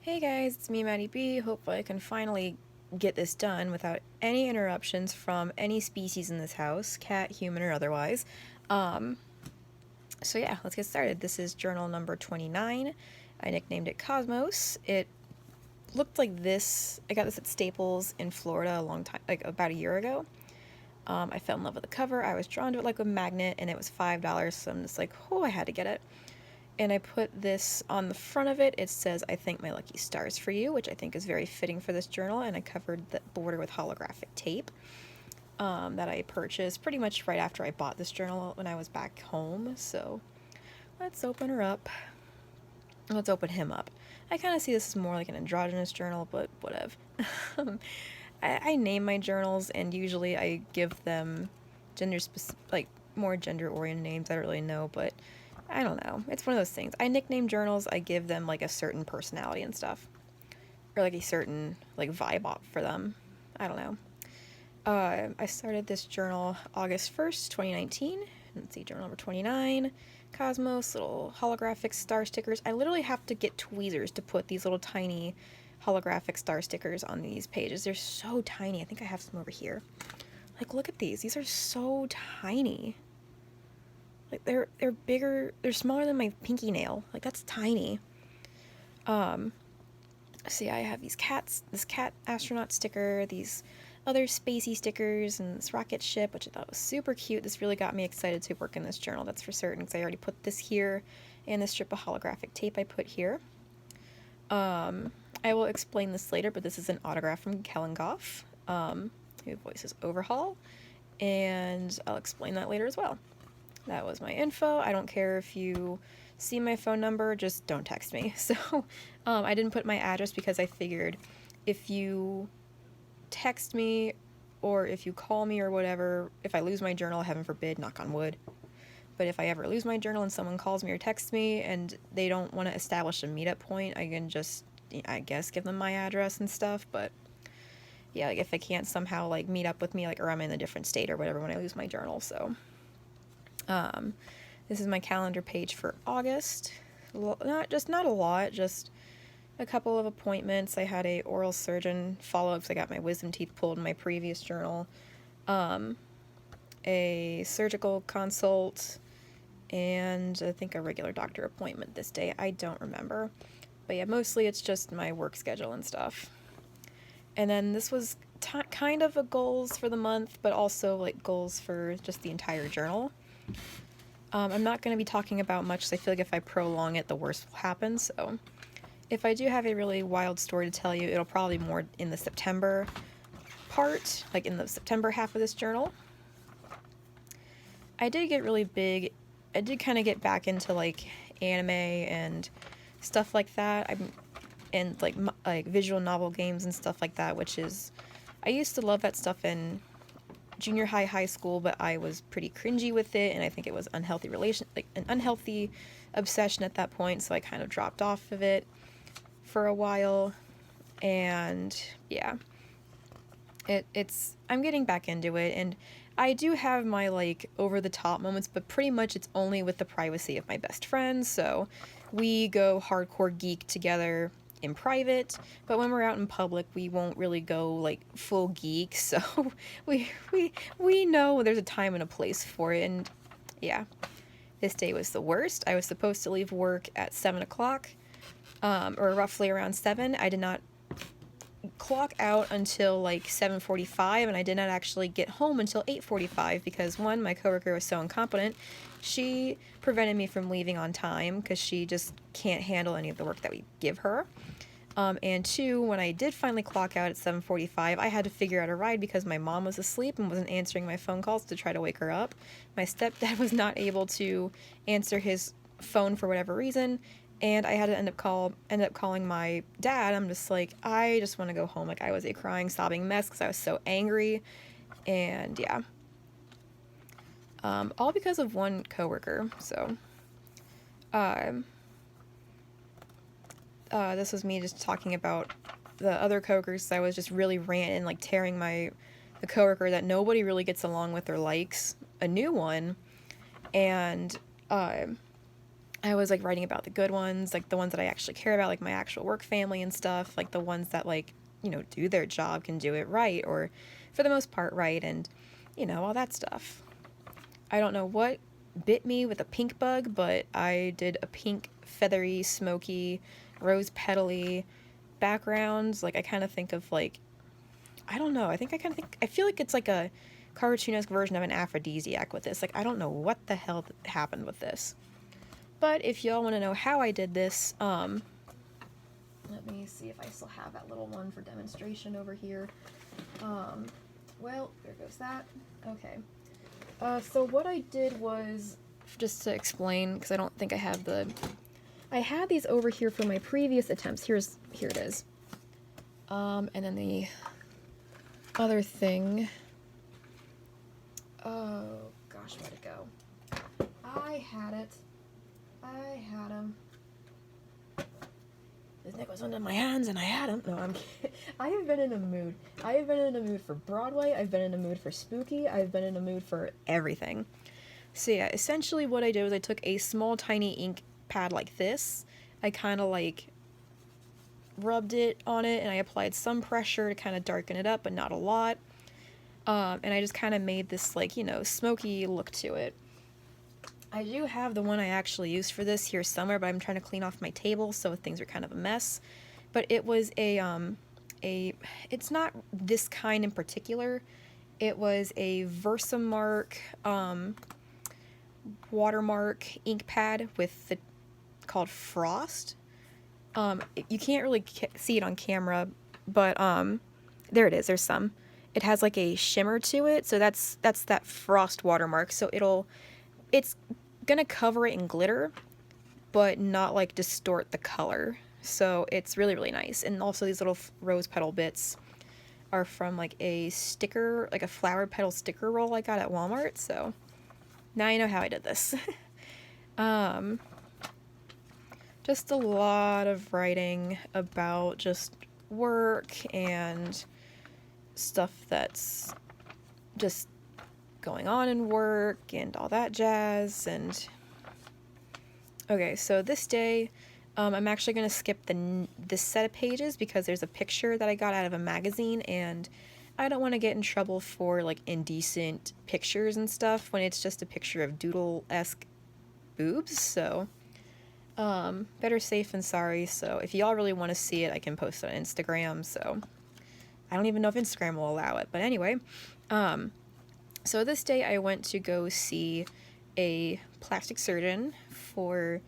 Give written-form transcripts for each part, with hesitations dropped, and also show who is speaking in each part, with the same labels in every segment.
Speaker 1: Hey guys, it's me, Maddie B. Hopefully I can finally get this done without any interruptions from any species in this house, cat, human, or otherwise. Um, so yeah, let's get started. This is journal number 29. I nicknamed it Cosmos. It looked like this. I got this at Staples in Florida a long time, like about a year ago. I fell in love with the cover. I was drawn to it like a magnet, and it was $5, so I'm just like, oh, I had to get it. And I put this on the front of it. It says, "I thank my lucky stars for you," which I think is very fitting for this journal. And I covered the border with holographic tape that I purchased pretty much right after I bought this journal when I was back home. So let's open her up. Let's open him up. I kind of see this as more like an androgynous journal, but whatever. I name my journals, and usually I give them like more gender-oriented names. I don't really know, but I don't know. It's one of those things. I nickname journals. I give them like a certain personality and stuff, or like a certain like vibe for them. I don't know. I started this journal August 1st, 2019. Let's see, journal number 29. Cosmos, little holographic star stickers. I literally have to get tweezers to put these little tiny holographic star stickers on these pages. They're so tiny. I think I have some over here. Like, look at these. These are so tiny. Like, they're bigger. They're smaller than my pinky nail. Like, that's tiny. See, I have these cats, this cat astronaut sticker, these other spacey stickers, and this rocket ship, which I thought was super cute. This really got me excited to work in this journal, that's for certain, because I already put this here, and this strip of holographic tape I put here. I will explain this later, but this is an autograph from Kellen Goff, who voices Overhaul, and I'll explain that later as well. That was my info. I don't care if you see my phone number, just don't text me. So I didn't put my address because I figured if you text me or if you call me or whatever, if I lose my journal, heaven forbid, knock on wood, but if I ever lose my journal and someone calls me or texts me and they don't want to establish a meetup point, I can just, I guess, give them my address and stuff. But yeah, like if they can't somehow like meet up with me, like, or I'm in a different state or whatever when I lose my journal. So this is my calendar page for August. Not a lot, just a couple of appointments. I had a oral surgeon follow-up because I got my wisdom teeth pulled in my previous journal. A surgical consult, and I think a regular doctor appointment this day. I don't remember. But yeah, mostly it's just my work schedule and stuff. And then this was kind of a goals for the month, but also like goals for just the entire journal. I'm not going to be talking about much because I feel like if I prolong it, the worst will happen. So if I do have a really wild story to tell you, it'll probably be more in the September part, like in the September half of this journal. I did get really big. I did kind of get back into like anime and stuff like that. And like visual novel games and stuff like that, which is, I used to love that stuff in junior high school, but I was pretty cringy with it, and I think it was an unhealthy obsession at that point, so I kind of dropped off of it for a while. And yeah, I'm getting back into it, and I do have my like over the top moments, but pretty much it's only with the privacy of my best friends. So we go hardcore geek together in private, but when we're out in public, we won't really go like full geek. So we know there's a time and a place for it. And yeah, this day was the worst. I was supposed to leave work at 7 o'clock, or roughly around 7. I did not clock out until like 7:45, and I did not actually get home until 8:45 because one, my coworker was so incompetent. She prevented me from leaving on time because she just can't handle any of the work that we give her. And two, when I did finally clock out at 7:45, I had to figure out a ride because my mom was asleep and wasn't answering my phone calls to try to wake her up. My stepdad was not able to answer his phone for whatever reason, and I had to end up calling my dad. I'm just like, I just want to go home. Like, I was a crying, sobbing mess because I was so angry, and yeah, all because of one coworker. So, this was me just talking about the other coworkers. I was just really ranting and like tearing the coworker that nobody really gets along with or likes, a new one, and I was like writing about the good ones, like the ones that I actually care about, like my actual work family and stuff, like the ones that like, do their job, can do it right, or for the most part right, and all that stuff. I don't know what bit me with a pink bug, but I did a pink, feathery, smoky, rose petally backgrounds. Like I kind of think of like, I don't know. I feel like it's like a cartoonesque version of an aphrodisiac with this. Like I don't know what the hell happened with this. But if y'all want to know how I did this, let me see if I still have that little one for demonstration over here. Well, there goes that. Okay. So what I did was, just to explain, because I don't think I have I had these over here for my previous attempts. Here it is. And then the other thing. Oh gosh, where'd it go? I had him. His neck was under my hands and I had him. No, I'm kidding. I have been in a mood. I have been in a mood for Broadway. I've been in a mood for spooky. I've been in a mood for everything. So yeah, essentially what I did was I took a small tiny ink pad like this. I kind of like rubbed it on it and I applied some pressure to kind of darken it up, but not a lot. And I just kind of made this like, smoky look to it. I do have the one I actually used for this here somewhere, but I'm trying to clean off my table, so things are kind of a mess. But it was it's not this kind in particular. It was a Versamark watermark ink pad called Frost. You can't really see it on camera, but there it is. There's some. It has like a shimmer to it, so that's that Frost watermark. So it's gonna cover it in glitter, but not like distort the color. So it's really, really nice. And also these little rose petal bits are from like a sticker, like a flower petal sticker roll I got at Walmart. So now you know how I did this. Just a lot of writing about just work and stuff that's just going on in work and all that jazz. And okay, so this day I'm actually going to skip this set of pages because there's a picture that I got out of a magazine and I don't want to get in trouble for like indecent pictures and stuff when it's just a picture of doodle-esque boobs. So better safe than sorry. So if y'all really want to see it, I can post it on Instagram. So I don't even know if Instagram will allow it, but anyway, so this day I went to go see a plastic surgeon for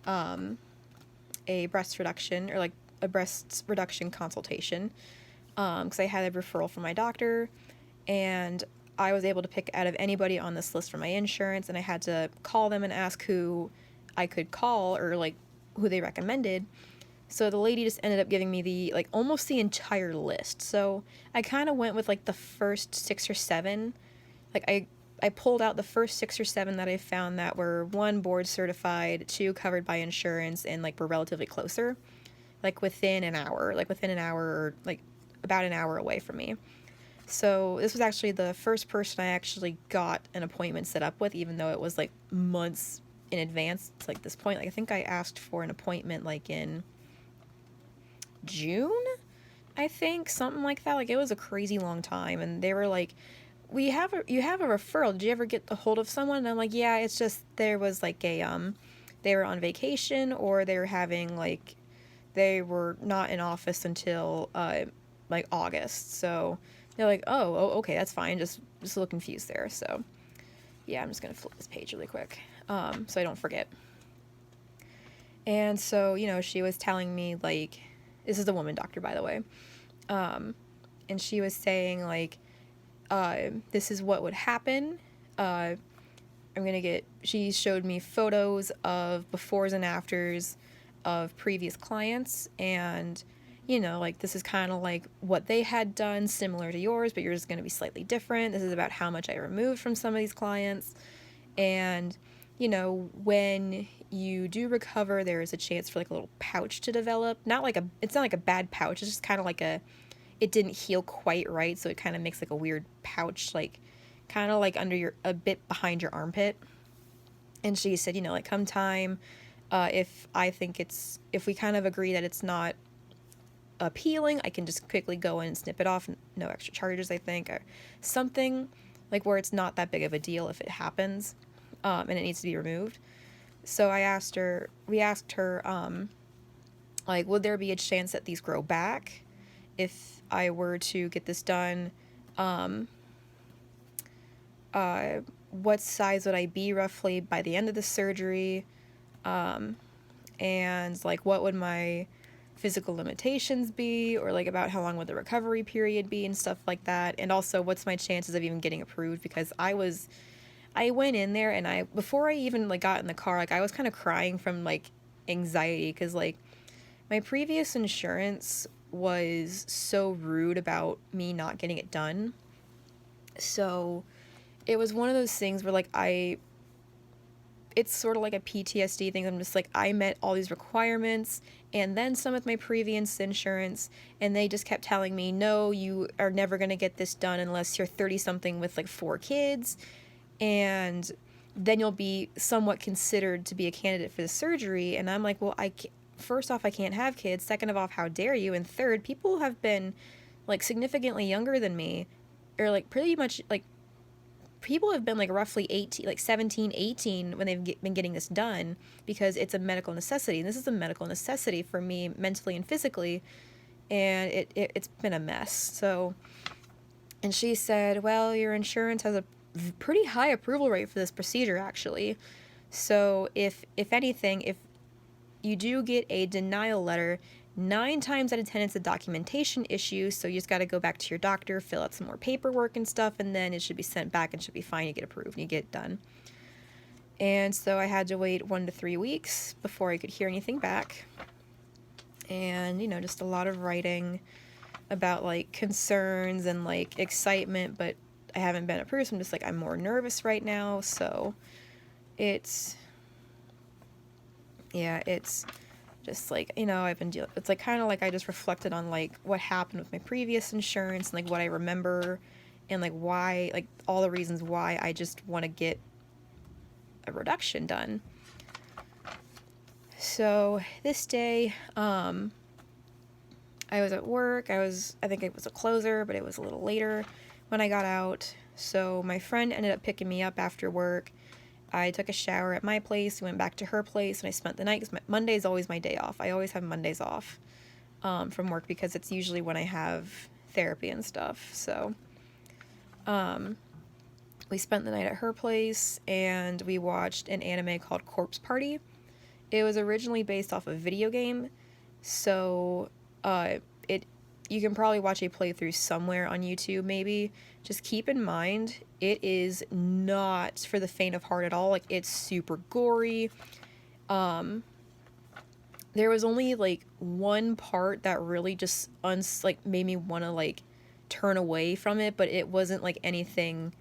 Speaker 1: a breast reduction, or like a breast reduction consultation, because I had a referral from my doctor and I was able to pick out of anybody on this list for my insurance, and I had to call them and ask who I could call or like who they recommended. So the lady just ended up giving me almost the entire list. So I kind of went with like the first 6 or 7. Like I pulled out the first 6 or 7 that I found that were 1, board certified, 2, covered by insurance, and like were relatively closer, like within an hour, or like about an hour away from me. So this was actually the first person I actually got an appointment set up with, even though it was like months in advance to like this point. Like I think I asked for an appointment like in June, I think, something like that. Like it was a crazy long time, and they were like, you have a referral. Did you ever get a hold of someone? And I'm like, yeah, it's just there was like they were on vacation, or they were having like, they were not in office until like August. So they're like, oh, okay, that's fine. Just a little confused there. So yeah, I'm just gonna flip this page really quick so I don't forget. And so she was telling me like, this is a woman doctor, by the way, and she was saying like, this is what would happen. She showed me photos of befores and afters of previous clients, and like this is kind of like what they had done, similar to yours, but yours is going to be slightly different. This is about how much I removed from some of these clients. And when you do recover, there is a chance for like a little pouch to develop. It's not like a bad pouch, it's just kind of like it didn't heal quite right, so it kind of makes like a weird pouch, like kind of like a bit behind your armpit. And she said, like come time If we kind of agree that it's not appealing, I can just quickly go in and snip it off, no extra charges, I think, or something like where it's not that big of a deal if it happens, and it needs to be removed. So we asked her, like, would there be a chance that these grow back if I were to get this done? What size would I be roughly by the end of the surgery? And like, what would my physical limitations be, or like about how long would the recovery period be and stuff like that, and also what's my chances of even getting approved, because I went in there and before I even like got in the car, like I was kind of crying from like anxiety, because like my previous insurance was so rude about me not getting it done. So it was one of those things where like it's sort of like a PTSD thing. I'm just like, I met all these requirements and then some with my previous insurance, and they just kept telling me, no, you are never going to get this done unless you're 30 something with like 4 kids, and then you'll be somewhat considered to be a candidate for the surgery. And I'm like, well, first off, I can't have kids. Second of all, how dare you? And third, people have been like significantly younger than me, or like pretty much like people have been like roughly 18, like 17, 18 when they've been getting this done, because it's a medical necessity. And this is a medical necessity for me mentally and physically. And it's been a mess. So, and she said, well, your insurance has a pretty high approval rate for this procedure, actually. So if anything, if you do get a denial letter, 9 times out of 10 it's a documentation issue, so you just got to go back to your doctor, fill out some more paperwork and stuff, and then it should be sent back and should be fine. You get approved and you get it done. And so I had to wait 1 to 3 weeks before I could hear anything back. And, you know, just a lot of writing about like concerns and like excitement, but I haven't been approved, so I'm just like, I'm more nervous right now. So it's just like, you know, I've been dealing, it's like kind of like I just reflected on like what happened with my previous insurance and like what I remember and like why, like all the reasons why I just want to get a reduction done. So this day, I was at work. I think it was a closer, but it was a little later when I got out. So my friend ended up picking me up after work. I took a shower at my place, went back to her place, and I spent the night, because Monday is always my day off. I always have Mondays off from work, because it's usually when I have therapy and stuff. So we spent the night at her place, and we watched an anime called Corpse Party. It was originally based off a video game, so you can probably watch a playthrough somewhere on YouTube, maybe. Just keep in mind, it is not for the faint of heart at all. Like, it's super gory. There was only, like, one part that really just, made me want to, like, turn away from it, but it wasn't, like, anything,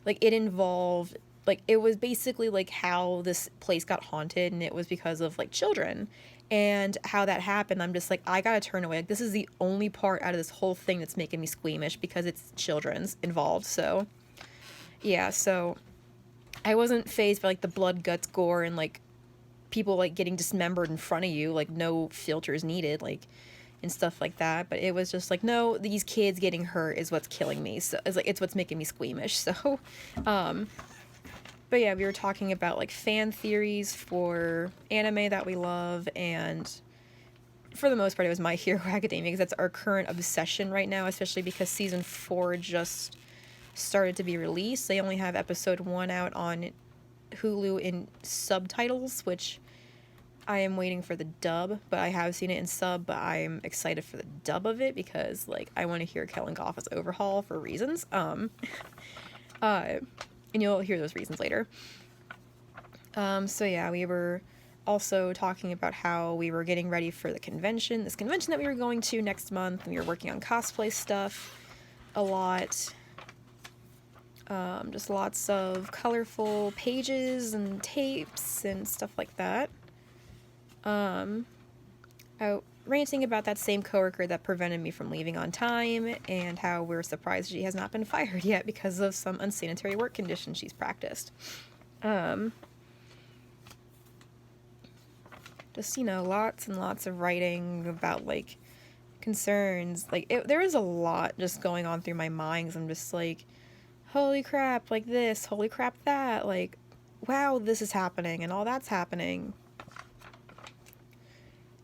Speaker 1: like, it involved, like, it was basically, like, how this place got haunted, and it was because of, like, children. And how that happened, I'm just like, I gotta turn away. Like, this is the only part out of this whole thing that's making me squeamish, because it's children's involved. So, yeah, so I wasn't fazed by, like, the blood, guts, gore, and, like, people, like, getting dismembered in front of you, like, no filters needed, like, and stuff like that. But it was just like, no, these kids getting hurt is what's killing me. So, it's like, it's what's making me squeamish. So, but yeah, we were talking about like fan theories for anime that we love, and for the most part it was My Hero Academia, because that's our current obsession right now, especially because season 4 just started to be released. They only have episode 1 out on Hulu in subtitles, which I am waiting for the dub, but I have seen it in sub, but I'm excited for the dub of it, because like I want to hear Kellen Goff's overhaul for reasons. And you'll hear those reasons later. So yeah, we were also talking about how we were getting ready for this convention that we were going to next month, and we were working on cosplay stuff a lot. Just lots of colorful pages and tapes and stuff like that. Ranting about that same coworker that prevented me from leaving on time, and how we're surprised she has not been fired yet because of some unsanitary work conditions she's practiced. just, lots and lots of writing about, like, concerns. Like, there was a lot just going on through my mind, 'cause I'm just like, holy crap, like this, holy crap, that, like, wow, this is happening, and all that's happening.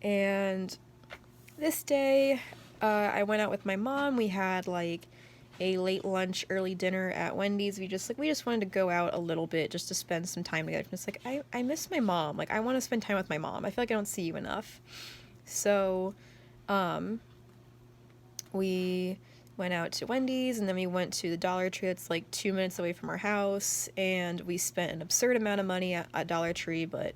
Speaker 1: And this day, I went out with my mom. We had, like, a late lunch, early dinner at Wendy's. We just wanted to go out a little bit just to spend some time together. Just like, I miss my mom. Like, I want to spend time with my mom. I feel like I don't see you enough. So, we went out to Wendy's, and then we went to the Dollar Tree that's like 2 minutes away from our house, and we spent an absurd amount of money at Dollar Tree, but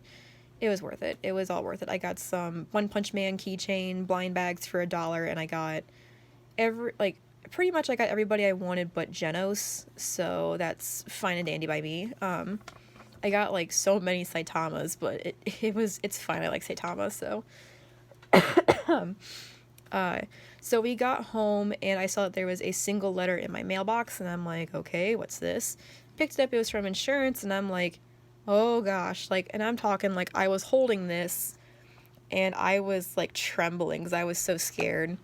Speaker 1: it was worth it. It was all worth it. I got some One Punch Man keychain, blind bags for $1, and I got pretty much I got everybody I wanted but Genos, so that's fine and dandy by me. I got like so many Saitamas, but it's fine. I like Saitama, so. So we got home, and I saw that there was a single letter in my mailbox, and I'm like, okay, what's this? Picked it up, it was from insurance, and I'm like, oh gosh, like, and I'm talking like I was holding this, and I was like trembling because I was so scared.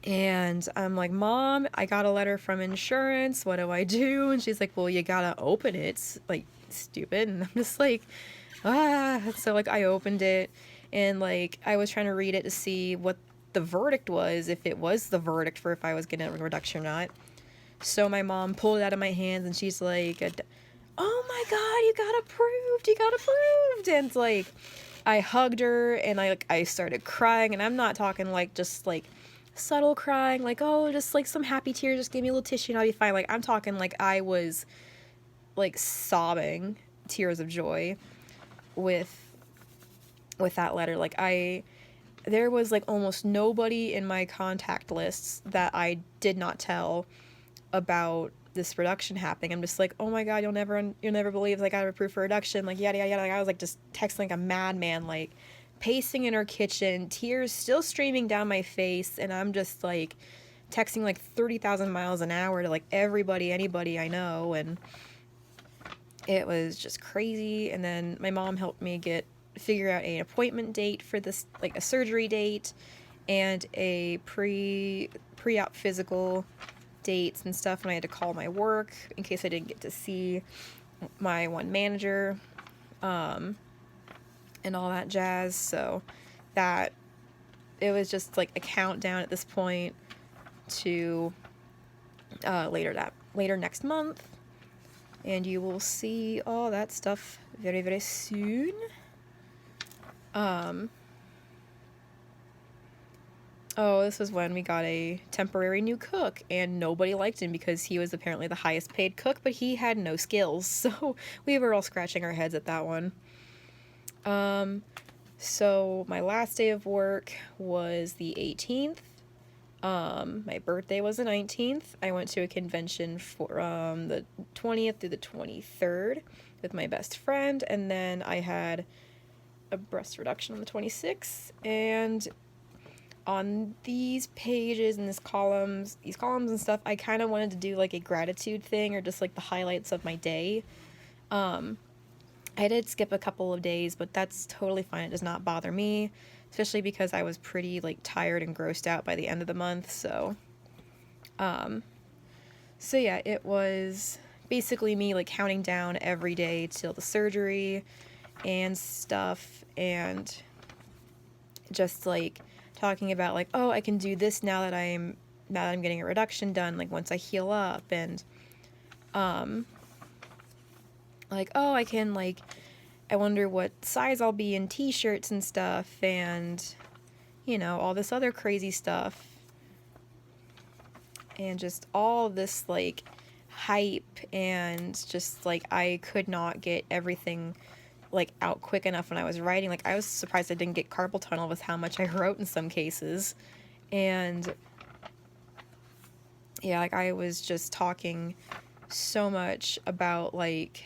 Speaker 1: And I'm like, Mom, I got a letter from insurance, what do I do? And she's like, well, you gotta open it. It's like, stupid. And I'm just like, so like I opened it, and like I was trying to read it to see what the verdict was, if it was the verdict for if I was getting a reduction or not. So my mom pulled it out of my hands, and she's like, oh my god, you got approved. And it's like, I hugged her, and I started crying, and I'm not talking like just like subtle crying, like, oh, just like some happy tears, just give me a little tissue and I'll be fine. Like, I'm talking like I was like sobbing tears of joy with that letter. Like, there was like almost nobody in my contact lists that I did not tell about this reduction happening. I'm just like, oh my god, you'll never believe, like, I got approved for reduction, like, yada yada yada. Like, I was like just texting like a madman, like pacing in her kitchen, tears still streaming down my face, and I'm just like texting like 30,000 miles an hour to like anybody I know, and it was just crazy. And then my mom helped me figure out an appointment date for this, like a surgery date and a pre-op physical dates and stuff, and I had to call my work in case I didn't get to see my one manager, and all that jazz. So that it was just like a countdown at this point to later next month, and you will see all that stuff very, very soon. Oh, this was when we got a temporary new cook, and nobody liked him because he was apparently the highest paid cook, but he had no skills, so we were all scratching our heads at that one. So my last day of work was the 18th. My birthday was the 19th. I went to a convention for the 20th through the 23rd with my best friend, and then I had a breast reduction on the 26th, and on these pages and these columns and stuff, I kind of wanted to do like a gratitude thing, or just like the highlights of my day. I did skip a couple of days, but that's totally fine. It does not bother me, especially because I was pretty like tired and grossed out by the end of the month. So yeah, it was basically me like counting down every day till the surgery and stuff, and just like talking about like, oh, I can do this now that I'm getting a reduction done, like once I heal up, and like, oh, I can, like, I wonder what size I'll be in t-shirts and stuff, and all this other crazy stuff, and just all this like hype, and just like I could not get everything like out quick enough when I was writing. Like, I was surprised I didn't get carpal tunnel with how much I wrote in some cases. And yeah, like I was just talking so much about like,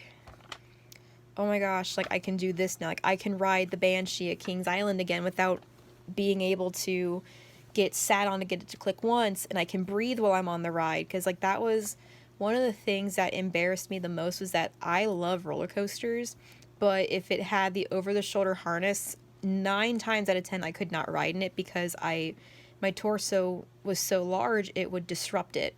Speaker 1: oh my gosh, like I can do this now. Like, I can ride the Banshee at Kings Island again without being able to get sat on to get it to click once, and I can breathe while I'm on the ride. Because like that was one of the things that embarrassed me the most, was that I love roller coasters, but if it had the over-the-shoulder harness, 9 times out of 10 I could not ride in it because my torso was so large it would disrupt it.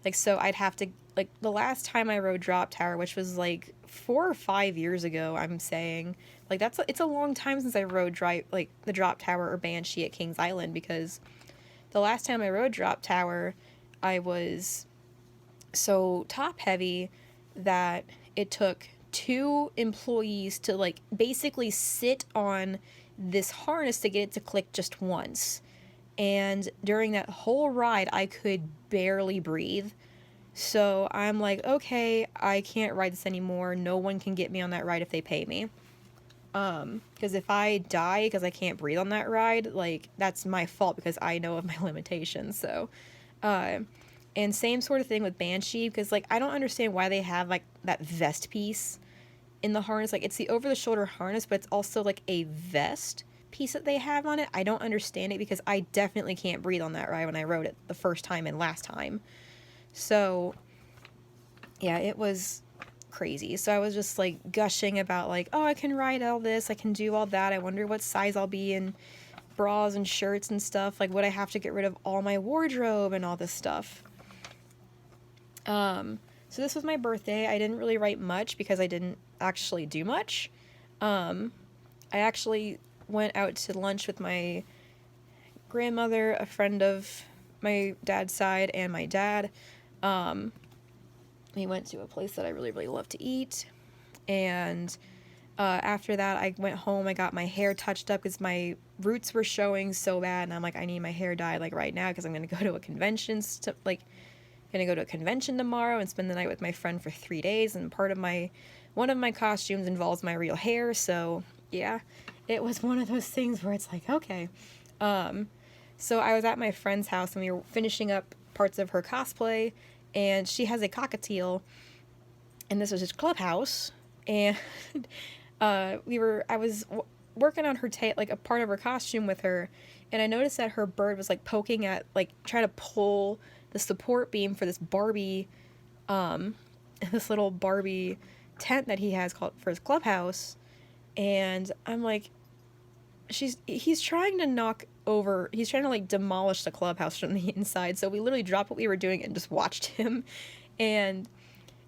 Speaker 1: Like, so I'd have to, like, the last time I rode Drop Tower, which was like 4 or 5 years ago, I'm saying, like, it's a long time since I rode the Drop Tower or Banshee at Kings Island, because the last time I rode Drop Tower, I was so top heavy that it took 2 employees to, like, basically sit on this harness to get it to click just once. And during that whole ride, I could barely breathe. So I'm like, okay, I can't ride this anymore. No one can get me on that ride if they pay me. Because if I die because I can't breathe on that ride, like, that's my fault because I know of my limitations. So, and same sort of thing with Banshee, because, like, I don't understand why they have, like, that vest piece in the harness. Like, it's the over-the-shoulder harness, but it's also, like, a vest piece that they have on it. I don't understand it because I definitely can't breathe on that ride when I rode it the first time and last time. So, yeah, it was crazy. So I was just, like, gushing about, like, oh, I can ride all this, I can do all that, I wonder what size I'll be in bras and shirts and stuff, like, would I have to get rid of all my wardrobe and all this stuff. So this was my birthday. I didn't really write much because I didn't actually do much. I actually went out to lunch with my grandmother, a friend of my dad's side, and my dad. We went to a place that I really, really love to eat. And after that, I went home. I got my hair touched up because my roots were showing so bad. And I'm like, I need my hair dyed, like, right now because I'm going to go to a convention. Going to go to a convention tomorrow and spend the night with my friend for 3 days. And one of my costumes involves my real hair. So, yeah, it was one of those things where it's like, okay. So I was at my friend's house and we were finishing up parts of her cosplay, and she has a cockatiel, and this was his clubhouse, and I was working on her tail, like a part of her costume with her, and I noticed that her bird was, like, poking at, like, trying to pull the support beam for this Barbie, this little Barbie tent that he has called for his clubhouse, and I'm like, he's trying to like demolish the clubhouse from the inside. So we literally dropped what we were doing and just watched him, and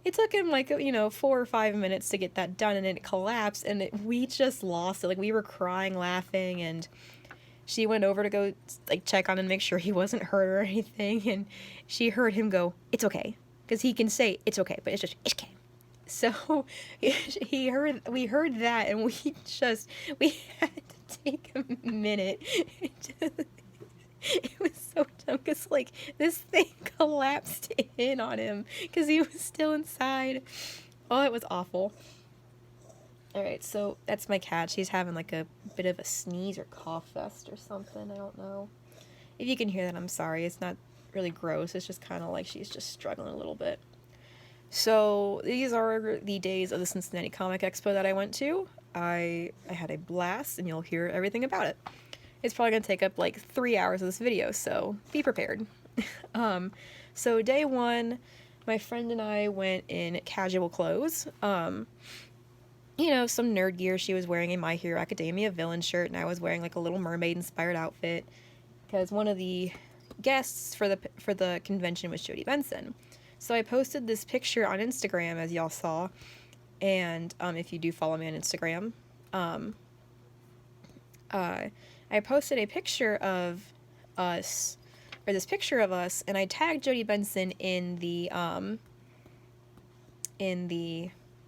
Speaker 1: it took him, like, 4 or 5 minutes to get that done, and then it collapsed, and we just lost it. Like, we were crying, laughing, and she went over to go, like, check on him and make sure he wasn't hurt or anything, and she heard him go, "It's okay," because he can say it's okay, but it's just it's okay. So we heard that, and we had to take a minute. It was so dumb because, like, this thing collapsed in on him because he was still inside. Oh, it was awful. Alright, so that's my cat. She's having, like, a bit of a sneeze or cough fest or something. I don't know. If you can hear that, I'm sorry. It's not really gross. It's just kind of like she's just struggling a little bit. So these are the days of the Cincinnati Comic Expo that I went to. I had a blast, and you'll hear everything about it. It's probably going to take up, like, 3 hours of this video, so be prepared. So day 1, my friend and I went in casual clothes. Some nerd gear. She was wearing a My Hero Academia villain shirt, and I was wearing, like, a Little Mermaid-inspired outfit, because one of the guests for the convention was Jodie Benson. So I posted this picture on Instagram, as y'all saw, and if you do follow me on Instagram, I posted a picture of us, or this picture of us, and I tagged Jodie Benson in the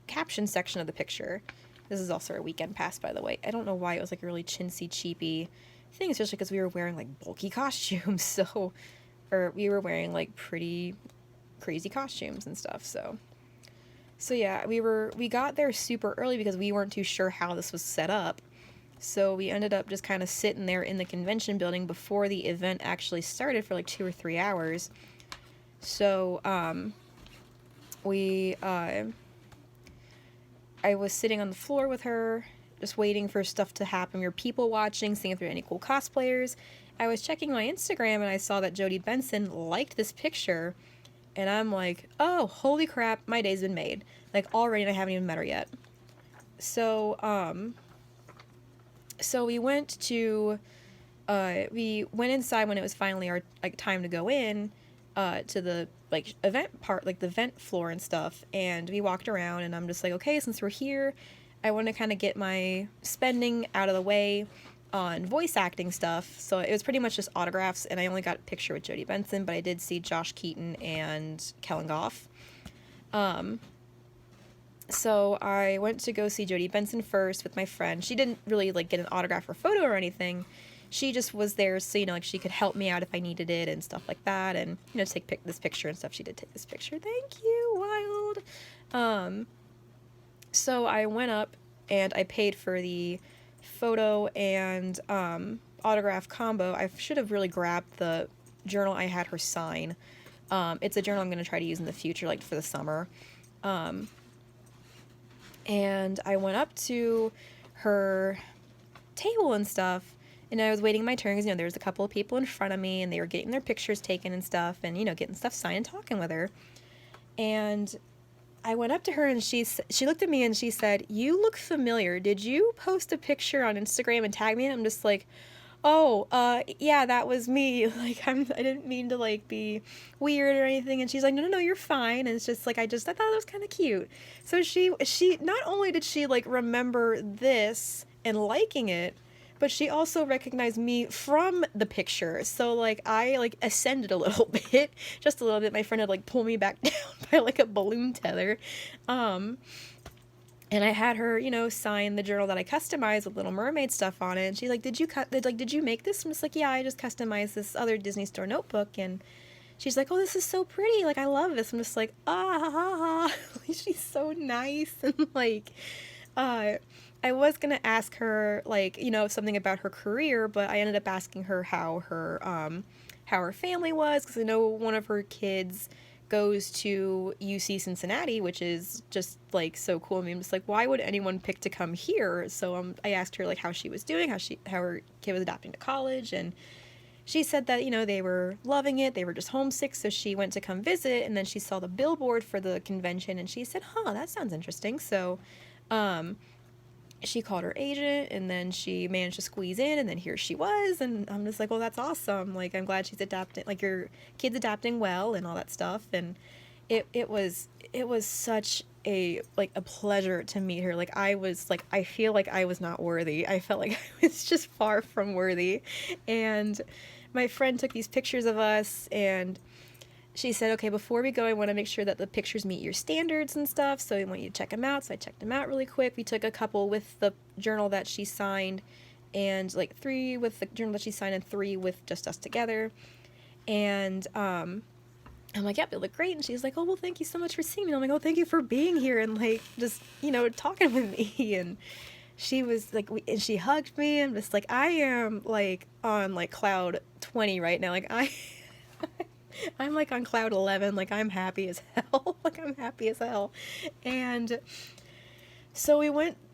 Speaker 1: caption section of the picture. This is also our weekend pass, by the way. I don't know why it was, like, a really chintzy, cheapy thing, especially because we were wearing, like, bulky costumes, or we were wearing, like, pretty crazy costumes and stuff, so yeah, we got there super early because we weren't too sure how this was set up, so we ended up just kind of sitting there in the convention building before the event actually started for, like, 2 or 3 hours. So I was sitting on the floor with her, just waiting for stuff to happen. We were people watching, seeing if there were any cool cosplayers. I was checking my Instagram, and I saw that Jodie Benson liked this picture, and I'm like, oh, holy crap, my day's been made. Like, already, and I haven't even met her yet. So, So we went inside when it was finally our like time to go in, to the like event part, like the vent floor and stuff. And we walked around, and I'm just like, okay, since we're here, I want to kind of get my spending out of the way on voice acting stuff. So it was pretty much just autographs, and I only got a picture with Jodie Benson, but I did see Josh Keaton and Kellen Goff. So I went to go see Jodie Benson first with my friend. She didn't really like get an autograph or photo or anything. She just was there so, like she could help me out if I needed it and stuff like that, and take this picture and stuff. She did take this picture. Thank you, Wild. So I went up and I paid for the photo and autograph combo. I should have really grabbed the journal I had her sign. It's a journal I'm going to try to use in the future, like for the summer. And I went up to her table and stuff, and I was waiting my turn because, there was a couple of people in front of me, and they were getting their pictures taken and stuff, and, getting stuff signed and talking with her. And I went up to her, and she looked at me, and she said, "You look familiar. Did you post a picture on Instagram and tag me?" And I'm just like, "Oh, yeah, that was me. Like, I didn't mean to, like, be weird or anything." And she's like, no, you're fine. And it's just, like, I thought it was kind of cute. So she, not only did she, like, remember this and liking it, but she also recognized me from the picture. So, like, I, like, ascended a little bit, just a little bit. My friend had, like, pulled me back down by, like, a balloon tether. And I had her, sign the journal that I customized with Little Mermaid stuff on it. And she's like, did you make this? I'm just like, yeah, I just customized this other Disney Store notebook. And she's like, oh, this is so pretty. Like, I love this. I'm just like, she's so nice. And, like, I was going to ask her, like, something about her career, but I ended up asking her how her family was, because I know one of her kids goes to UC Cincinnati, which is just, like, so cool. I mean, I'm just like, why would anyone pick to come here? So I asked her, like, how she was doing, how her kid was adapting to college, and she said that, they were loving it, they were just homesick, so she went to come visit, and then she saw the billboard for the convention, and she said, that sounds interesting. So she called her agent, and then she managed to squeeze in, and then here she was, and I'm just like, well, that's awesome. Like, I'm glad she's adapting, like, your kid's adapting well and all that stuff. And it was such a pleasure to meet her. Like, I feel like I was not worthy. I felt like I was just far from worthy. And my friend took these pictures of us, and she said, okay, before we go, I want to make sure that the pictures meet your standards and stuff, so I want you to check them out. So I checked them out really quick. We took a couple with the journal that she signed, and, like, 3 with the journal that she signed, and 3 with just us together. And I'm like, yep, they look great. And she's like, oh, well, thank you so much for seeing me. And I'm like, oh, thank you for being here and, like, just, talking with me. And she was like, and she hugged me. I'm just like, I am, like, on, like, cloud 20 right now. Like, I'm, like, on cloud 11, like, I'm happy as hell, like, I'm happy as hell. And so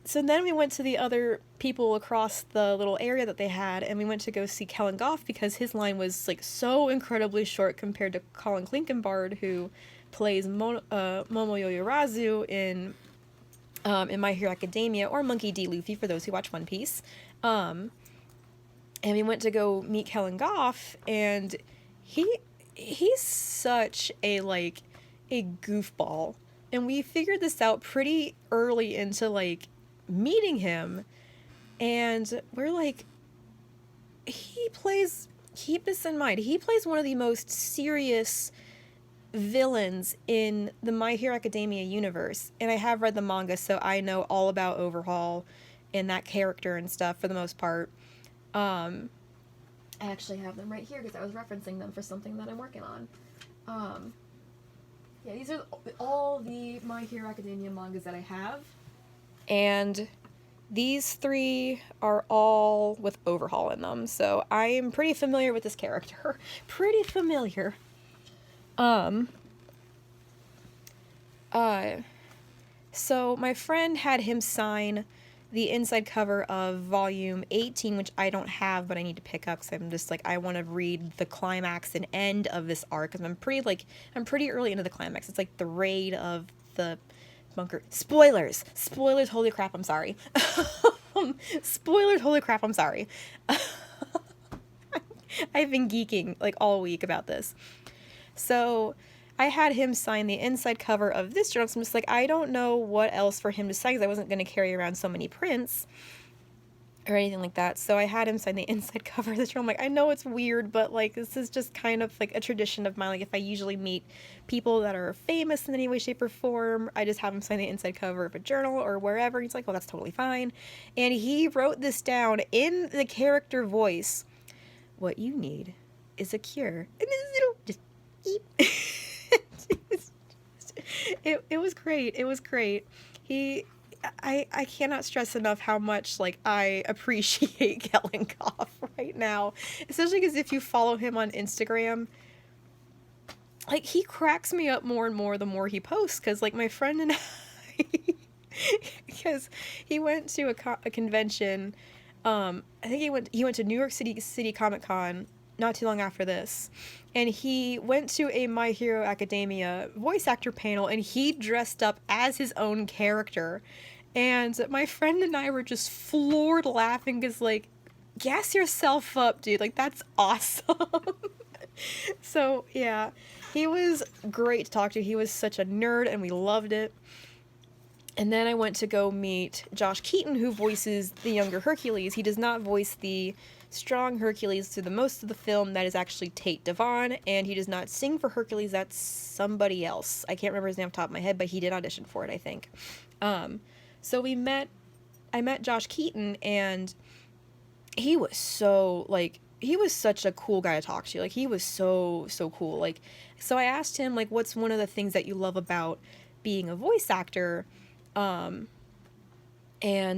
Speaker 1: then we went to the other people across the little area that they had, and we went to go see Kellen Goff, because his line was, like, so incredibly short compared to Colin Klinkenbard, who plays Momo Yoyorazu in My Hero Academia, or Monkey D. Luffy, for those who watch One Piece. And we went to go meet Kellen Goff, and he's such a goofball, and we figured this out pretty early into, like, meeting him, and we're like, keep this in mind, he plays one of the most serious villains in the My Hero Academia universe, and I have read the manga, so I know all about Overhaul and that character and stuff for the most part. I actually have them right here because I was referencing them for something that I'm working on. Yeah, these are all the My Hero Academia mangas that I have. And these 3 are all with Overhaul in them. So I am pretty familiar with this character. Pretty familiar. So my friend had him sign the inside cover of volume 18, which I don't have, but I need to pick up, because I'm just like, I want to read the climax and end of this arc, because I'm pretty early into the climax. It's like the raid of the bunker. Spoilers! Holy crap, I'm sorry. Spoilers, holy crap, I'm sorry. I've been geeking like all week about this. So I had him sign the inside cover of this journal. So I'm just like, I don't know what else for him to sign because I wasn't going to carry around so many prints or anything like that. So I had him sign the inside cover of this journal. I'm like, I know it's weird, but like this is just kind of like a tradition of mine. Like if I usually meet people that are famous in any way, shape, or form, I just have him sign the inside cover of a journal or wherever. He's like, well, that's totally fine. And he wrote this down in the character voice. What you need is a cure. And this little just it was great. It was great. I cannot stress enough how much like I appreciate Kellenkoff right now, especially because if you follow him on Instagram, like he cracks me up more and more the more he posts. Because like my friend and I, because he went to a convention. I think he went to New York City Comic Con not too long after this, and he went to a My Hero Academia voice actor panel, and he dressed up as his own character, and my friend and I were just floored laughing because like, gas yourself up, dude, like that's awesome. So yeah, he was great to talk to. He was such a nerd and we loved it. And then I went to go meet Josh Keaton, who voices the younger Hercules. He does not voice the strong Hercules through the most of the film. That is actually Tate Devon, and he does not sing for Hercules. That's somebody else. I can't remember his name off the top of my head, but he did audition for it, I think. So I met Josh Keaton, and he was so, like, he was such a cool guy to talk to. Like, he was so cool. Like, so I asked him, like, what's one of the things that you love about being a voice actor? And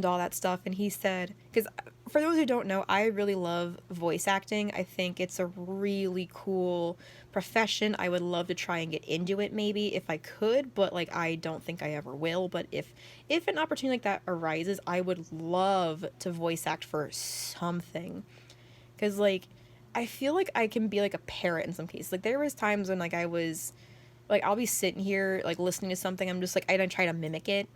Speaker 1: all that stuff. And he said, because for those who don't know, I really love voice acting. I think it's a really cool profession. I would love to try and get into it maybe if I could, but like I don't think I ever will. But if an opportunity like that arises, I would love to voice act for something. Because like I feel like I can be like a parrot in some cases. Like there was times when like I was like I'll be sitting here like listening to something, I'm just like I don't try to mimic it,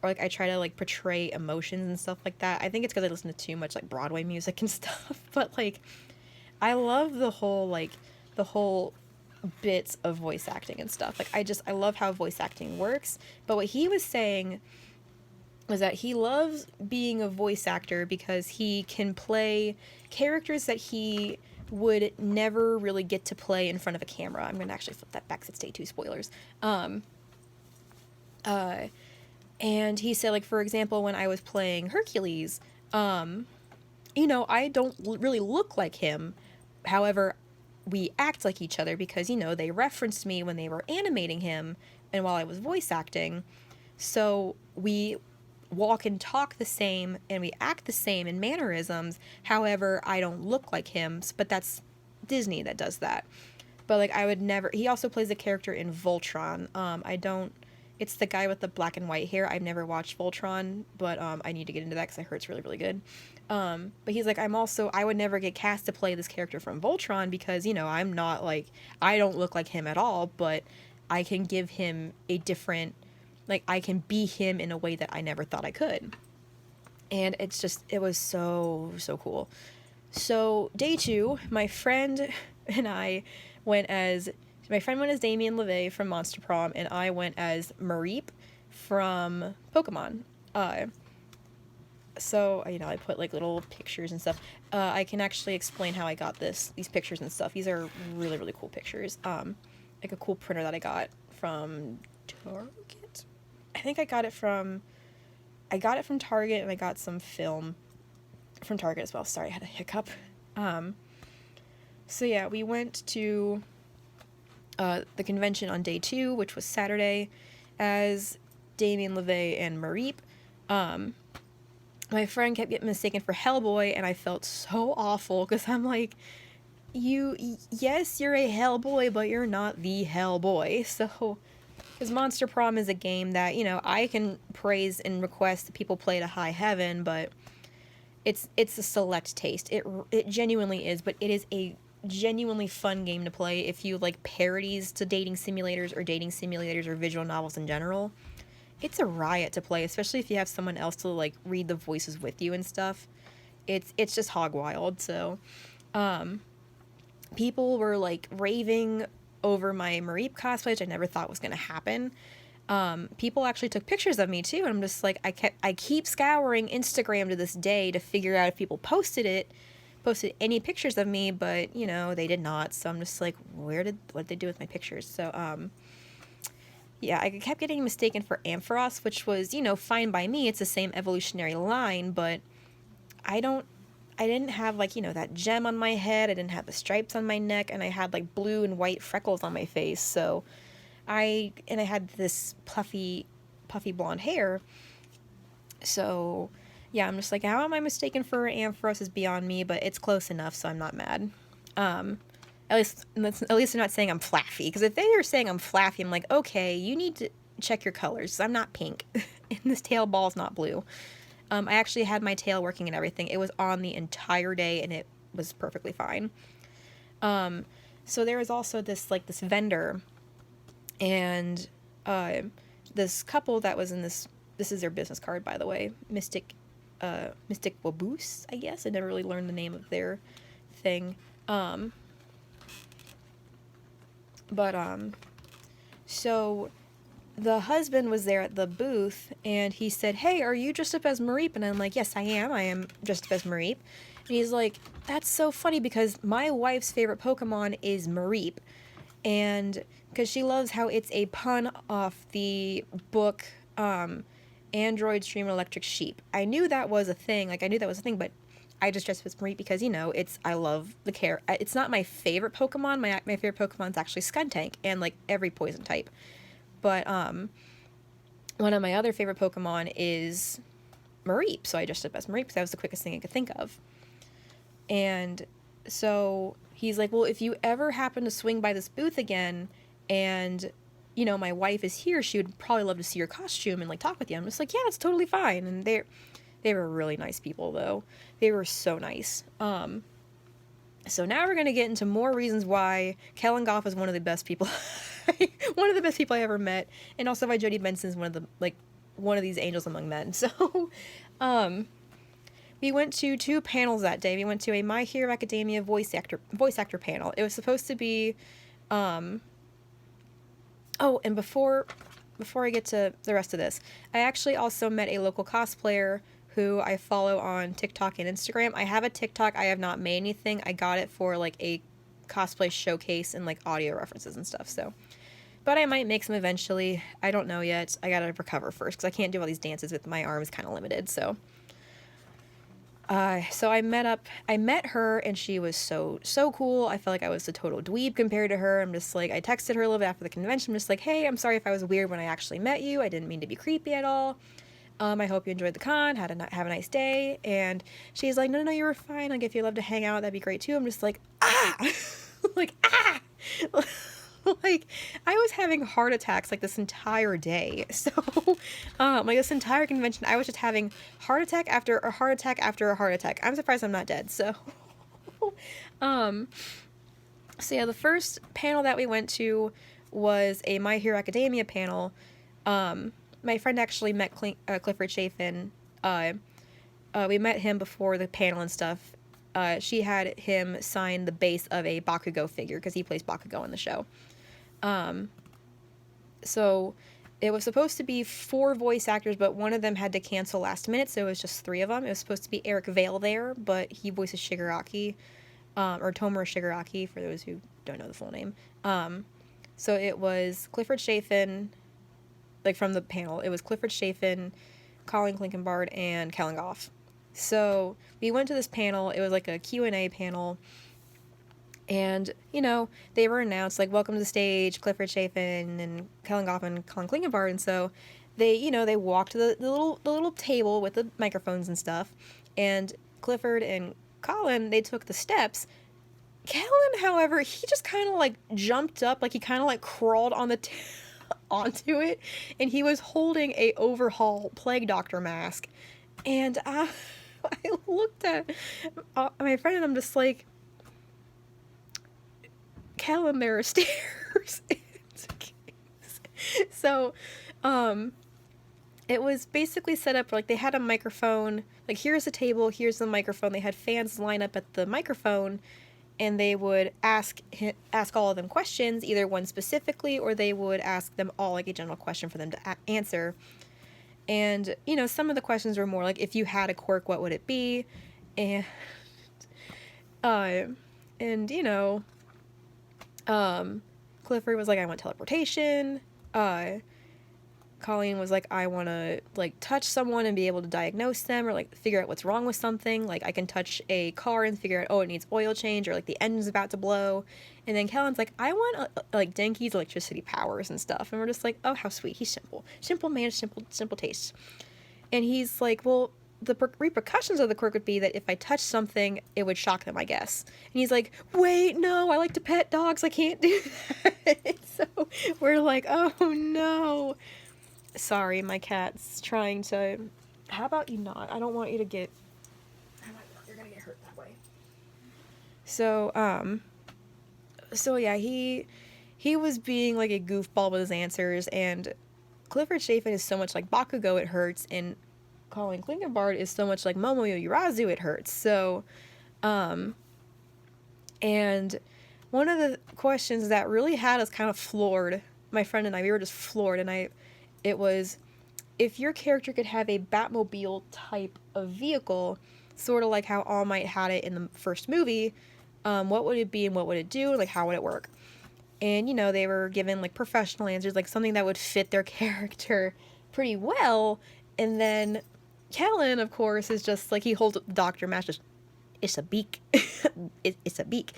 Speaker 1: or like I try to like portray emotions and stuff like that. I think it's because I listen to too much like Broadway music and stuff. But like I love the whole bits of voice acting and stuff. Like I love how voice acting works. But what he was saying was that he loves being a voice actor because he can play characters that he would never really get to play in front of a camera. I'm going to actually flip that back because it's day 2 spoilers. And he said, like, for example, when I was playing Hercules, you know, I don't really look like him. However, we act like each other because, you know, they referenced me when they were animating him and while I was voice acting. So we walk and talk the same and we act the same in mannerisms. However, I don't look like him, but that's Disney that does that. But like I would never, he also plays a character in Voltron. It's the guy with the black and white hair. I've never watched Voltron, but I need to get into that because I heard it's really, really good. But he's like, I would never get cast to play this character from Voltron because, you know, I'm not like, I don't look like him at all, but I can give him a different, like, I can be him in a way that I never thought I could. And it's just, it was so cool. So, day 2, my friend went as Damien LeVay from Monster Prom, and I went as Mareep from Pokemon. So, you know, I put, like, little pictures and stuff. I can actually explain how I got these pictures and stuff. These are really, really cool pictures. Like a cool printer that I got from Target? I think I got it from Target, and I got some film from Target as well. Sorry, I had a hiccup. So yeah, we went to the convention on day 2, which was Saturday, as Damien LeVay and Mareep. My friend kept getting mistaken for Hellboy, and I felt so awful, because I'm like, yes, you're a Hellboy, but you're not the Hellboy. So, because Monster Prom is a game that, you know, I can praise and request that people play to high heaven, but it's a select taste. It genuinely is, but it is a genuinely fun game to play if you like parodies to dating simulators or visual novels in general. it's a riot to play, especially if you have someone else to like read the voices with you and stuff. It's just hog wild. So people were like raving over my Mareep cosplay, which I never thought was gonna happen. People actually took pictures of me too, and I'm just like, I keep scouring Instagram to this day to figure out if people posted any pictures of me, but you know they did not. So I'm just like, what did they do with my pictures? So yeah, I kept getting mistaken for Ampharos, which was, you know, fine by me. It's the same evolutionary line, but I don't I didn't have like, you know, that gem on my head. I didn't have the stripes on my neck, and I had like blue and white freckles on my face. So I had this puffy blonde hair. So yeah, I'm just like, how am I mistaken for Ampharos is beyond me, but it's close enough, so I'm not mad. At least they're not saying I'm flaffy, because if they are saying I'm flaffy, I'm like, okay, you need to check your colors. I'm not pink, and this tail ball's not blue. I actually had my tail working and everything. It was on the entire day, and it was perfectly fine. So there was also this vendor, and this couple that was in this. This is their business card, by the way. Mystic Waboose, I guess. I never really learned the name of their thing. So the husband was there at the booth, and he said, "Hey, are you dressed up as Mareep?" And I'm like, "Yes, I am. I am dressed up as Mareep." And he's like, "That's so funny because my wife's favorite Pokemon is Mareep." And because she loves how it's a pun off the book, Android Stream Electric Sheep. I knew that was a thing. Like, I knew that was a thing, but I just dressed up as Mareep because, you know, I love the care. It's not my favorite Pokemon. My favorite Pokemon's actually Skuntank and, like, every poison type. But, one of my other favorite Pokemon is Mareep, so I dressed up as Mareep because that was the quickest thing I could think of. And so he's like, well, if you ever happen to swing by this booth again and, you know, my wife is here, she would probably love to see your costume and, like, talk with you. I'm just like, yeah, it's totally fine. And they were really nice people, though. They were so nice. So now we're going to get into more reasons why Kellangoff is one of the best people, one of the best people I ever met, and also why Jodie Benson's one of these angels among men. So, we went to 2 panels that day. We went to a My Hero Academia voice actor panel. It was supposed to be, oh, and before I get to the rest of this, I actually also met a local cosplayer who I follow on TikTok and Instagram. I have a TikTok. I have not made anything. I got it for like a cosplay showcase and like audio references and stuff. So, but I might make some eventually. I don't know yet. I gotta recover first because I can't do all these dances with my arms kind of limited. So, I met her, and she was so cool. I felt like I was a total dweeb compared to her. I'm just like, I texted her a little bit after the convention. I'm just like, hey, I'm sorry if I was weird when I actually met you. I didn't mean to be creepy at all. I hope you enjoyed the con, have a nice day. And she's like, no, you were fine. Like, if you love to hang out, that'd be great too. I'm just like, ah, like, ah, like, I was having heart attacks like this entire day. So, like this entire convention, I was just having heart attack after a heart attack after a heart attack. I'm surprised I'm not dead. So, so yeah, the first panel that we went to was a My Hero Academia panel. My friend actually met Clifford Chafin. We met him before the panel and stuff. She had him sign the base of a Bakugo figure because he plays Bakugo in the show. So it was supposed to be 4 voice actors, but one of them had to cancel last minute, so it was just 3 of them. It was supposed to be Eric Vale there, but he voices Shigaraki, or Tomura Shigaraki, for those who don't know the full name. So it was Clifford Chafin, like from the panel, it was Clifford Chafin, Colin Klinkenbard, and Kellangoff. So we went to this panel. It was like a Q&A panel. And, you know, they were announced, like, welcome to the stage, Clifford Chafin and Kellangoff and Colin Klinkenbard. And so they, you know, they walked to the little table with the microphones and stuff. And Clifford and Colin, they took the steps. Kellen, however, he just kind of, like, jumped up, like, he kind of, like, crawled on the onto it, and he was holding a overhaul Plague Doctor mask. And I looked at my friend, and I'm just like, Callum, there are stairs. So, it was basically set up like they had a microphone, like here's a table, here's the microphone. They had fans line up at the microphone, and they would ask all of them questions, either one specifically, or they would ask them all like a general question for them to answer. And some of the questions were more like, if you had a quirk, what would it be? And and Clifford was like, I want teleportation. Colleen was like, I want to like touch someone and be able to diagnose them or like figure out what's wrong with something. Like I can touch a car and figure out, oh, it needs oil change, or like the engine's about to blow. And then Kellen's like, I want like Denki's electricity powers and stuff. And we're just like, oh, how sweet. He's simple man, simple taste. And he's like, well, the repercussions of the quirk would be that if I touch something, it would shock them, I guess. And he's like, wait, no, I like to pet dogs. I can't do that. So we're like, oh no. Sorry, my cat's trying to... How about you not? I don't want you to get... How about not? You're gonna get hurt that way. So yeah, he was being like a goofball with his answers, and Clifford Chafin is so much like Bakugo, it hurts, and Colleen Klinkenbard is so much like Momoyo Urazu, it hurts. So, and one of the questions that really had us kind of floored, my friend and I, we were just floored, and it was, if your character could have a Batmobile type of vehicle, sort of like how All Might had it in the first movie, what would it be and what would it do? Like, how would it work? And, they were given, like, professional answers, like, something that would fit their character pretty well. And then Kellen, of course, is just, like, he holds up Dr. Mash, just, it's a beak. It's a beak.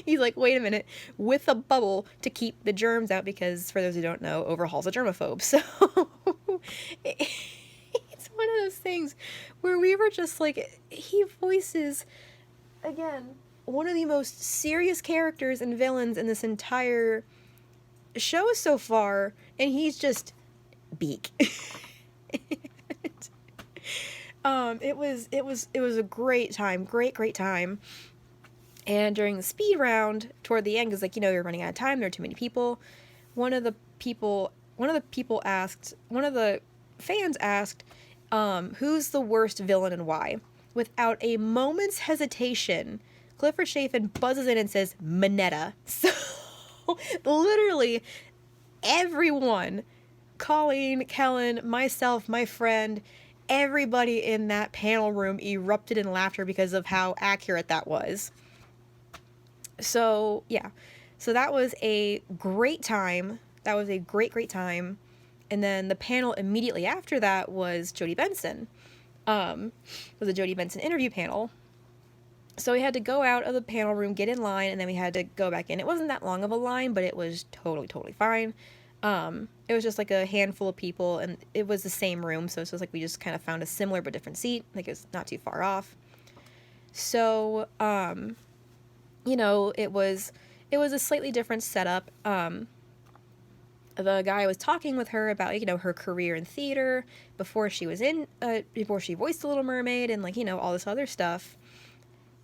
Speaker 1: He's like, wait a minute, with a bubble to keep the germs out, because, for those who don't know, Overhaul's a germaphobe. So, it's one of those things where we were just like, he voices, again, one of the most serious characters and villains in this entire show so far, and he's just beak. It was a great time, great time. And during the speed round, toward the end, because, like, you're running out of time, there are too many people, one of the fans asked, who's the worst villain and why? Without a moment's hesitation, Clifford Chafin buzzes in and says, Mineta. So, literally, everyone, Colleen, Kellen, myself, my friend, everybody in that panel room erupted in laughter because of how accurate that was. So, yeah. So that was a great time. That was a great time. And then the panel immediately after that was Jodie Benson. It was a Jodie Benson interview panel. So we had to go out of the panel room, get in line, and then we had to go back in. It wasn't that long of a line, but it was totally fine. It was just like a handful of people, and it was the same room, so it's just like we just kind of found a similar but different seat. Like, it was not too far off. So, it was a slightly different setup. The guy was talking with her about, her career in theater before she voiced The Little Mermaid, and, all this other stuff.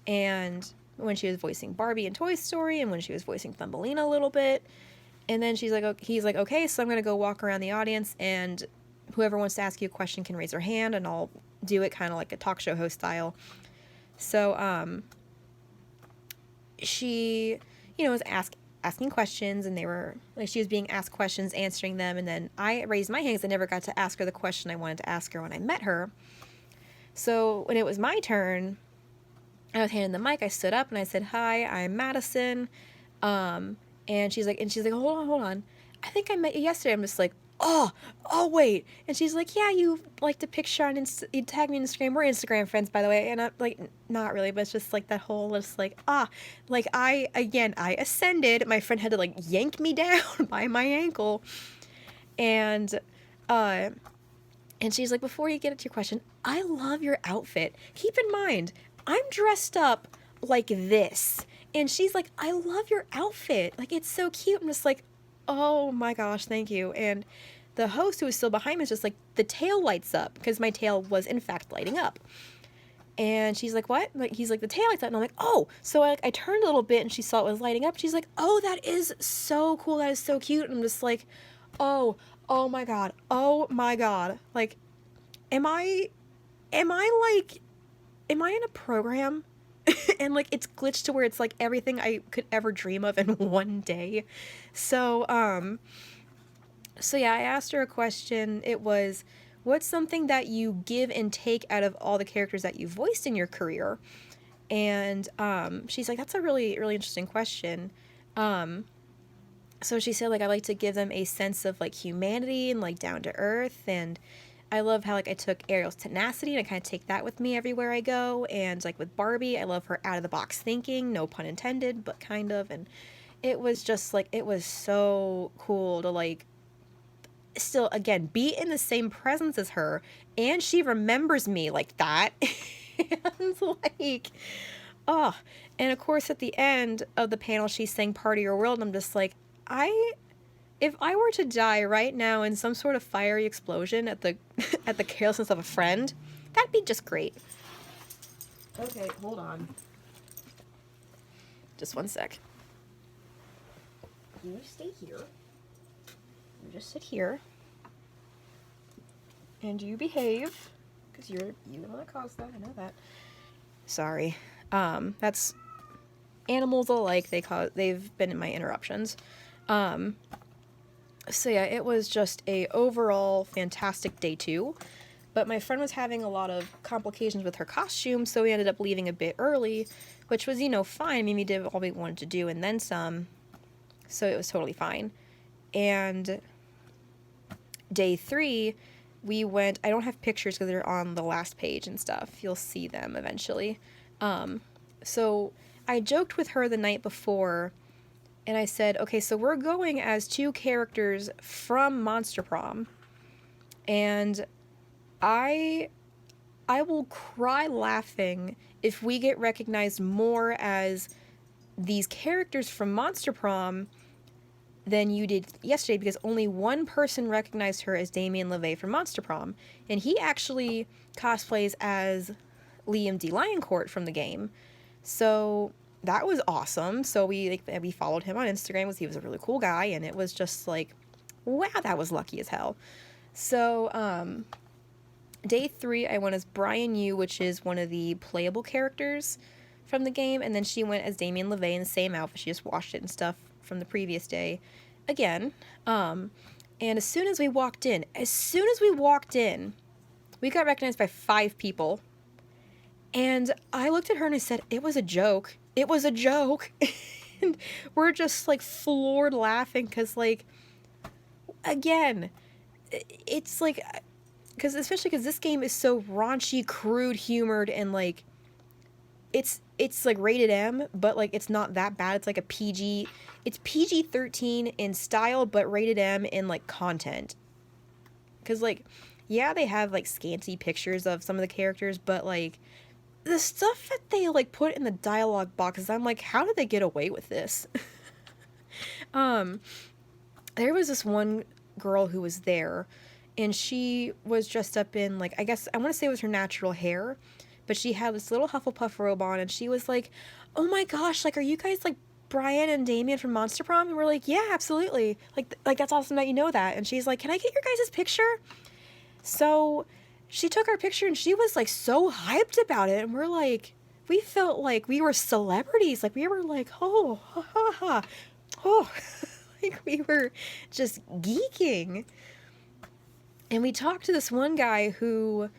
Speaker 1: And when she was voicing Barbie in Toy Story, and when she was voicing Thumbelina a little bit. And then he's like, okay, so I'm going to go walk around the audience, and whoever wants to ask you a question can raise their hand, and I'll do it kind of like a talk show host style. So, she, was asking questions, and they were, like, she was being asked questions, answering them, and then I raised my hand because I never got to ask her the question I wanted to ask her when I met her. So when it was my turn, I was handed the mic, I stood up, and I said, hi, I'm Madison, and she's like, hold on, I think I met you yesterday. I'm just like, oh, wait. And she's like, yeah, you liked a picture on you tagged me on Instagram. We're Instagram friends, by the way. And I'm like, not really, but it's just like that whole, just like, I ascended. My friend had to like yank me down by my ankle. And she's like, before you get into your question, I love your outfit. Keep in mind, I'm dressed up like this. And she's like, I love your outfit. Like, it's so cute. I'm just like, oh my gosh, thank you. And the host, who was still behind me, is just like, the tail lights up, because my tail was in fact lighting up. And she's like, what? Like, he's like, the tail lights up. And I'm like, oh. So I turned a little bit, and she saw it was lighting up. She's like, oh, that is so cool. That is so cute. And I'm just like, oh, Oh my god. Oh my god. Like, am I like, am I in a program? And like it's glitched to where it's like everything I could ever dream of in one day. So, so yeah, I asked her a question. It was, what's something that you give and take out of all the characters that you voiced in your career? And she's like, that's a really, really interesting question. Um, so she said, like, I like to give them a sense of like humanity and like down to earth. And I love how like I took Ariel's tenacity and I kind of take that with me everywhere I go. And like with Barbie, I love her out of the box thinking, no pun intended, but kind of. And it was just like, it was so cool to like still again be in the same presence as her, and she remembers me like that. And like, oh, and of course at the end of the panel she sang Part of Your World, and I'm just like, I if I were to die right now in some sort of fiery explosion at the at the carelessness of a friend, that'd be just great. Okay, hold on, just one sec. You stay here, you just sit here, and you behave, because you're the one that caused that. I know that. Sorry. That's animals alike. They've been in my interruptions. So yeah, it was just a overall fantastic day 2. But my friend was having a lot of complications with her costume, so we ended up leaving a bit early, which was, fine. I mean, we did all we wanted to do and then some. So it was totally fine. And day 3, we went, I don't have pictures because they're on the last page and stuff. You'll see them eventually. So I joked with her the night before, and I said, okay, so we're going as 2 characters from Monster Prom, and I will cry laughing if we get recognized more as these characters from Monster Prom than you did yesterday, because only one person recognized her as Damien LeVay from Monster Prom, and he actually cosplays as Liam D. Lioncourt from the game. So that was awesome. So we followed him on Instagram because he was a really cool guy, and it was just like, wow, that was lucky as hell. So day 3, I went as Brian Yu, which is one of the playable characters from the game, and then she went as Damien LeVay in the same outfit. She just washed it and stuff from the previous day again. And as soon as we walked in, we got recognized by 5 people. And I looked at her and I said, it was a joke. It was a joke. And we're just like floored laughing because, like, again, it's like, especially because this game is so raunchy, crude, humored, and like, it's like rated M, but like it's not that bad. It's like a PG, it's PG-13 in style, but rated M in like content. Because like, yeah, they have like scanty pictures of some of the characters, but like the stuff that they like put in the dialogue boxes, I'm like, how did they get away with this? There was this one girl who was there, and she was dressed up in like, I guess I want to say it was her natural hair, but she had this little Hufflepuff robe on, and she was like, oh my gosh, like, are you guys like Brian and Damien from Monster Prom? And we're like, yeah, absolutely. Like that's awesome that you know that. And she's like, can I get your guys' picture? So she took our picture, and she was like so hyped about it, and we're like, we felt like we were celebrities. Like we were like, oh, ha ha ha, oh, like we were just geeking. And we talked to this one guy who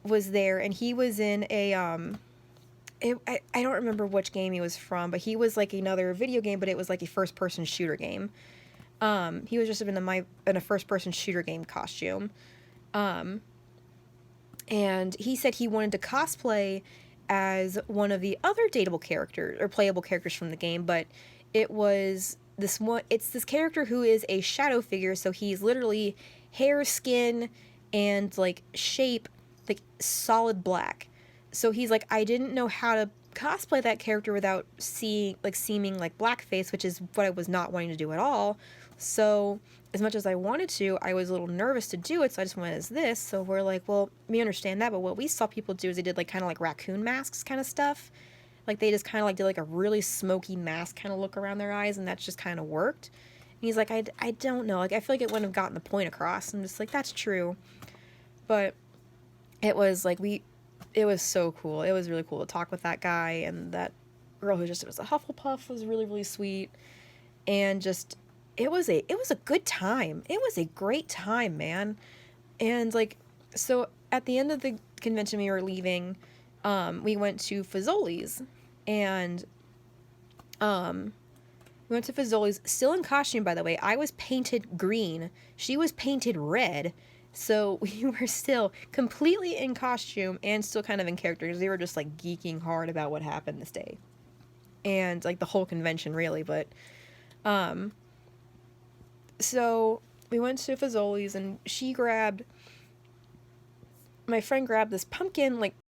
Speaker 1: was there, and he was in a I don't remember which game he was from, but he was like another video game, but it was like a first person shooter game. He was just in a first person shooter game costume. And he said he wanted to cosplay as one of the other dateable characters or playable characters from the game, but it's this character who is a shadow figure, so he's literally hair, skin, and like shape like solid black. So he's like, I didn't know how to cosplay that character without seeming like blackface, which is what I was not wanting to do at all. So as much as I wanted to, I was a little nervous to do it, so I just went as this. So we're like, well, we understand that, but what we saw people do is they did like kind of like raccoon masks kind of stuff. Like they just kind of like did like a really smoky mask kind of look around their eyes, and that's just kind of worked. he's like, I don't know. Like, I feel like it wouldn't have gotten the point across. I'm just like, that's true. But it was like, it was so cool. It was really cool to talk with that guy, and that girl who just was a Hufflepuff was really, really sweet. And just, it was a good time. It was a great time, man. And like, so at the end of the convention, we were leaving, we went to Fazoli's, and we went to Fazoli's, still in costume, by the way. I was painted green. She was painted red. So we were still completely in costume and still kind of in character, because they were just like geeking hard about what happened this day. And like the whole convention, really. But so we went to Fazoli's, and my friend grabbed this pumpkin, like